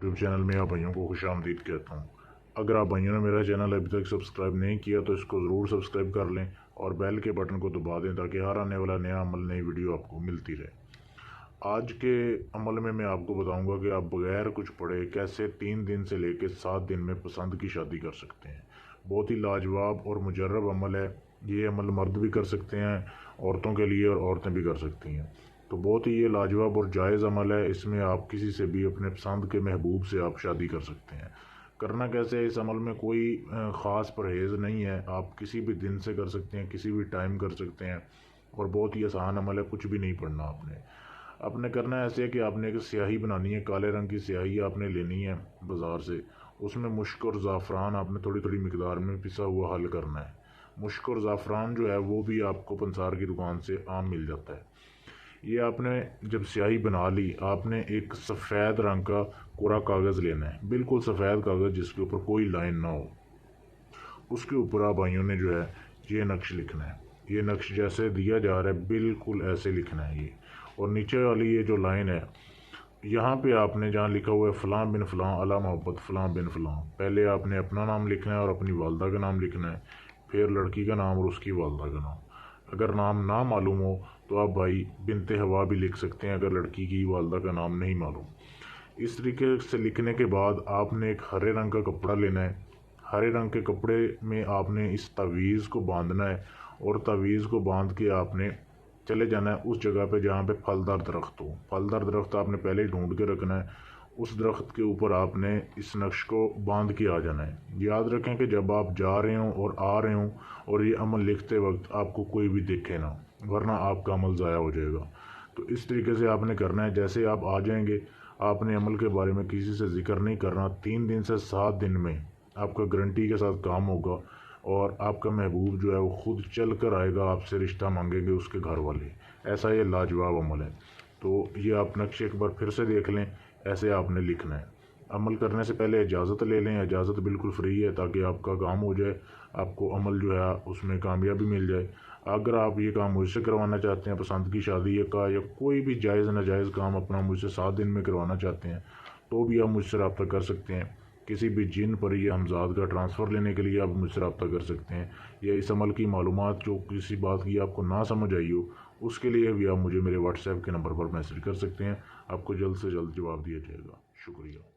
YouTube channel में आप भाइयों को खुश आमदीद कहता हूँ। अगर आप भाइयों ने मेरा चैनल अभी तक सब्सक्राइब नहीं किया तो इसको ज़रूर सब्सक्राइब कर लें और बेल के बटन को दबा दें ताकि हर आने वाला नया अमल, नई वीडियो आपको मिलती रहे। आज के अमल में मैं आपको बताऊंगा कि आप बगैर कुछ पढ़े कैसे 3 दिन से लेकर 7 दिन में पसंद की शादी कर सकते हैं। बहुत ही लाजवाब और मुजर्रब अमल है। ये अमल मर्द भी कर सकते हैं औरतों के लिए, और औरतें भी कर सकती हैं। तो बहुत ही ये लाजवाब और जायज़ अमल है। इसमें आप किसी से भी अपने पसंद के महबूब से आप शादी कर सकते हैं। करना कैसे है, इस अमल में कोई ख़ास परहेज़ नहीं है। आप किसी भी दिन से कर सकते हैं, किसी भी टाइम कर सकते हैं, और बहुत ही आसान अमल है। कुछ भी नहीं पढ़ना आपने करना ऐसे है कि आपने एक स्याही बनानी है। काले रंग की स्याही आपने लेनी है बाज़ार से। उसमें मुश्क और ज़ाफ़रान आपने थोड़ी थोड़ी मिकदार में पिसा हुआ हल करना है। मुश्क और ज़ाफ़रान जो है वो भी आपको पंसार की दुकान से आम मिल जाता है। ये आपने जब स्याही बना ली, आपने एक सफ़ेद रंग का कोरा कागज़ लेना है, बिल्कुल सफ़ेद कागज़ जिसके ऊपर कोई लाइन ना हो। उसके ऊपर आप भाइयों ने जो है ये नक्श लिखना है। ये नक्श जैसे दिया जा रहा है बिल्कुल ऐसे लिखना है ये। और नीचे वाली ये जो लाइन है, यहाँ पे आपने जहाँ लिखा हुआ है फ़लाँ बिन फ़लाँ अला मोहब्बत फ़लाँ बिन फ़लाँ, पहले आपने अपना नाम लिखना है और अपनी वालदा का नाम लिखना है, फिर लड़की का नाम और उसकी वालदा का नाम। अगर नाम ना मालूम हो तो आप भाई बिनते हवा भी लिख सकते हैं, अगर लड़की की वालदा का नाम नहीं मालूम। इस तरीके से लिखने के बाद आपने एक हरे रंग का कपड़ा लेना है। हरे रंग के कपड़े में आपने इस तावीज़ को बांधना है, और तावीज़ को बांध के आपने चले जाना है उस जगह पे जहाँ पे फलदार दरख्त हो। फलदार दरख्त आपने पहले ही ढूंढ के रखना है। उस दरख्त के ऊपर आपने इस नक्श को बांध के आ जाना है। याद रखें कि जब आप जा रहे हों और आ रहे हों और ये अमल लिखते वक्त आपको कोई भी देखे ना, वरना आपका अमल ज़ाया हो जाएगा। तो इस तरीके से आपने करना है। जैसे आप आ जाएंगे, आपने अमल के बारे में किसी से जिक्र नहीं करना। 3 दिन से 7 दिन में आपका गारंटी के साथ काम होगा, और आपका महबूब जो है वो खुद चल कर आएगा, आपसे रिश्ता मांगेंगे उसके घर वाले। ऐसा ये लाजवाब अमल है। तो ये आप नक्शे एक बार फिर से देख लें, ऐसे आपने लिखना है। अमल करने से पहले इजाज़त ले लें। इजाज़त बिल्कुल फ्री है ताकि आपका काम हो जाए, आपको अमल जो है उसमें कामयाबी मिल जाए। अगर आप ये काम मुझसे करवाना चाहते हैं, पसंद की शादी का या कोई भी जायज़ नाजायज़ काम अपना मुझसे 7 दिन में करवाना चाहते हैं, तो भी आप मुझसे रब्ता कर सकते हैं। किसी भी जिन पर या हमजाद का ट्रांसफ़र लेने के लिए आप मुझसे रब्ता कर सकते हैं, या इस अमल की मालूमात जो किसी बात की आपको ना समझ आई हो उसके लिए भी आप मुझे मेरे व्हाट्सएप के नंबर पर मैसेज कर सकते हैं। आपको जल्द से जल्द जवाब दिया जाएगा। शुक्रिया।